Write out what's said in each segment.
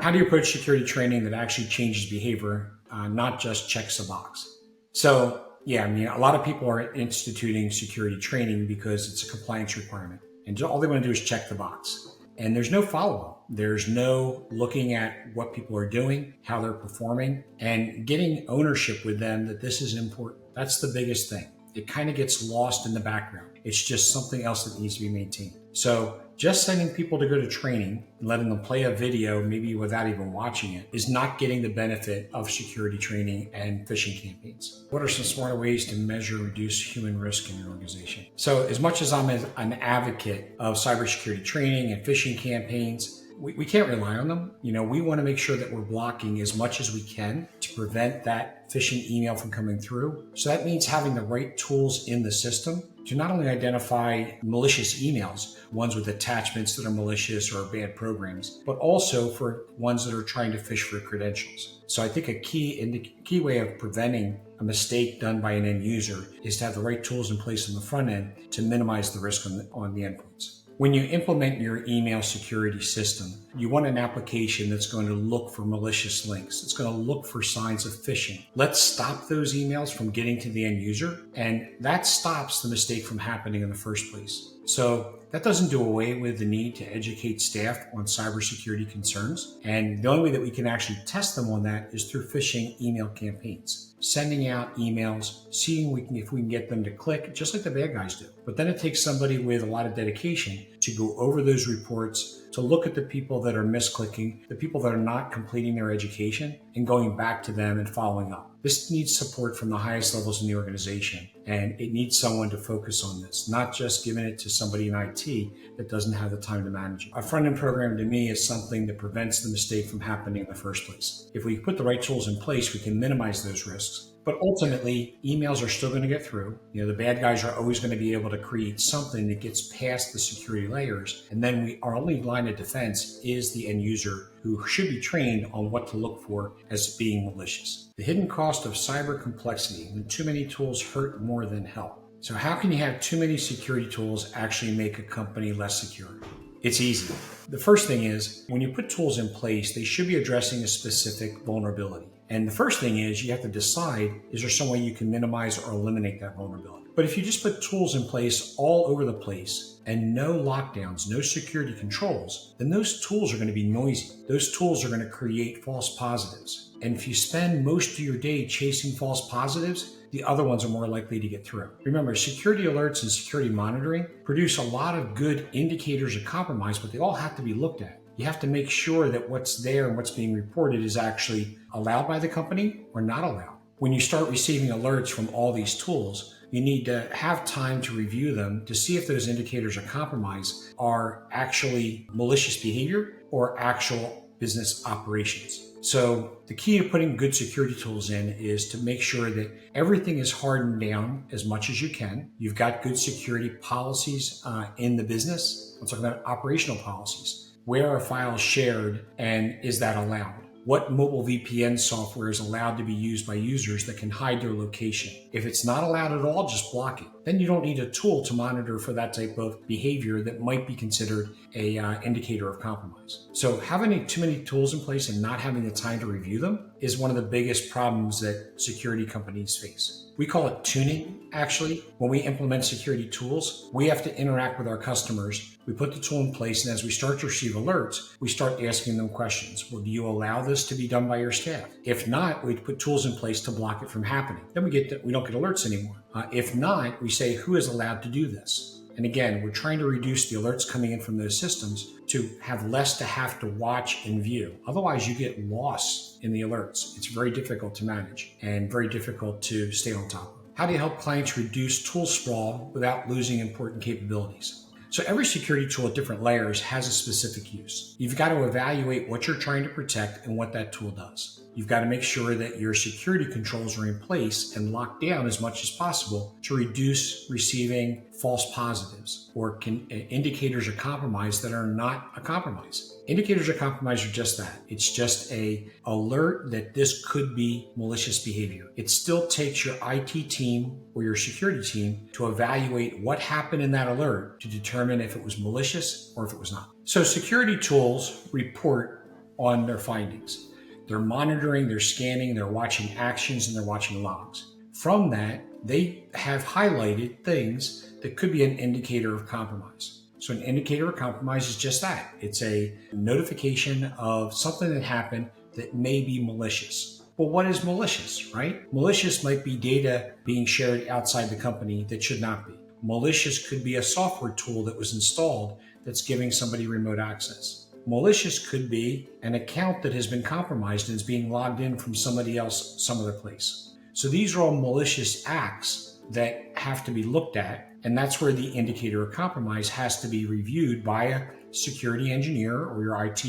How do you approach security training that actually changes behavior, not just checks a box? So, yeah, I mean, a lot of people are instituting security training because it's a compliance requirement, and all they want to do is check the box. And there's no follow-up. There's no looking at what people are doing, how they're performing, and getting ownership with them that this is important. That's the biggest thing. It kind of gets lost in the background. It's just something else that needs to be maintained. So just sending people to go to training and letting them play a video, maybe without even watching it, is not getting the benefit of security training and phishing campaigns. What are some smarter ways to measure and reduce human risk in your organization? So as much as I'm an advocate of cybersecurity training and phishing campaigns, we can't rely on them. We want to make sure that we're blocking as much as we can to prevent that phishing email from coming through. So that means having the right tools in the system to not only identify malicious emails, ones with attachments that are malicious or bad programs, but also for ones that are trying to phish for credentials. So I think a key way of preventing a mistake done by an end user is to have the right tools in place on the front end to minimize the risk on the endpoints. When you implement your email security system, you want an application that's going to look for malicious links. It's going to look for signs of phishing. Let's stop those emails from getting to the end user, and that stops the mistake from happening in the first place. So that doesn't do away with the need to educate staff on cybersecurity concerns. And the only way that we can actually test them on that is through phishing email campaigns, sending out emails, seeing if we can get them to click, just like the bad guys do. But then it takes somebody with a lot of dedication to go over those reports, to look at the people that are misclicking, the people that are not completing their education, and going back to them and following up. This needs support from the highest levels in the organization, and it needs someone to focus on this, not just giving it to somebody in IT that doesn't have the time to manage it. A front-end program to me is something that prevents the mistake from happening in the first place. If we put the right tools in place, we can minimize those risks. But ultimately, emails are still going to get through. The bad guys are always going to be able to create something that gets past the security layers. And then our only line of defense is the end user, who should be trained on what to look for as being malicious. The hidden cost of cyber complexity: when too many tools hurt more than help. So how can you have too many security tools actually make a company less secure? It's easy. The first thing is, when you put tools in place, they should be addressing a specific vulnerability. And the first thing is, you have to decide, is there some way you can minimize or eliminate that vulnerability? But if you just put tools in place all over the place and no lockdowns, no security controls, then those tools are going to be noisy. Those tools are going to create false positives. And if you spend most of your day chasing false positives, the other ones are more likely to get through. Remember, security alerts and security monitoring produce a lot of good indicators of compromise, but they all have to be looked at. You have to make sure that what's there and what's being reported is actually allowed by the company or not allowed. When you start receiving alerts from all these tools, you need to have time to review them to see if those indicators of compromise are actually malicious behavior or actual business operations. So the key to putting good security tools in is to make sure that everything is hardened down as much as you can. You've got good security policies in the business. I'm talking about operational policies. Where are files shared, and is that allowed? What mobile VPN software is allowed to be used by users that can hide their location? If it's not allowed at all, just block it. Then you don't need a tool to monitor for that type of behavior that might be considered a indicator of compromise. So having too many tools in place and not having the time to review them is one of the biggest problems that security companies face. We call it tuning, actually. When we implement security tools, we have to interact with our customers. We put the tool in place, and as we start to receive alerts, we start asking them questions. Well, do you allow this to be done by your staff? If not, we put tools in place to block it from happening. Then we don't get alerts anymore. If not, we say, who is allowed to do this? And again, we're trying to reduce the alerts coming in from those systems to have less to have to watch and view. Otherwise, you get lost in the alerts. It's very difficult to manage and very difficult to stay on top of. How do you help clients reduce tool sprawl without losing important capabilities? So every security tool at different layers has a specific use. You've got to evaluate what you're trying to protect and what that tool does. You've got to make sure that your security controls are in place and locked down as much as possible to reduce receiving false positives or indicators of compromise that are not a compromise. Indicators of compromise are just that. It's just an alert that this could be malicious behavior. It still takes your IT team or your security team to evaluate what happened in that alert to determine if it was malicious or if it was not. So security tools report on their findings. They're monitoring, they're scanning, they're watching actions, and they're watching logs. From that, they have highlighted things that could be an indicator of compromise. So an indicator of compromise is just that. It's a notification of something that happened that may be malicious. Well, what is malicious, right? Malicious might be data being shared outside the company that should not be. Malicious could be a software tool that was installed that's giving somebody remote access. Malicious could be an account that has been compromised and is being logged in from somebody else, some other place. So these are all malicious acts that have to be looked at, and that's where the indicator of compromise has to be reviewed by a security engineer or your IT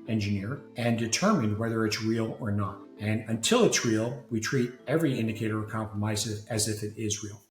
engineer and determined whether it's real or not. And until it's real, we treat every indicator of compromise as if it is real.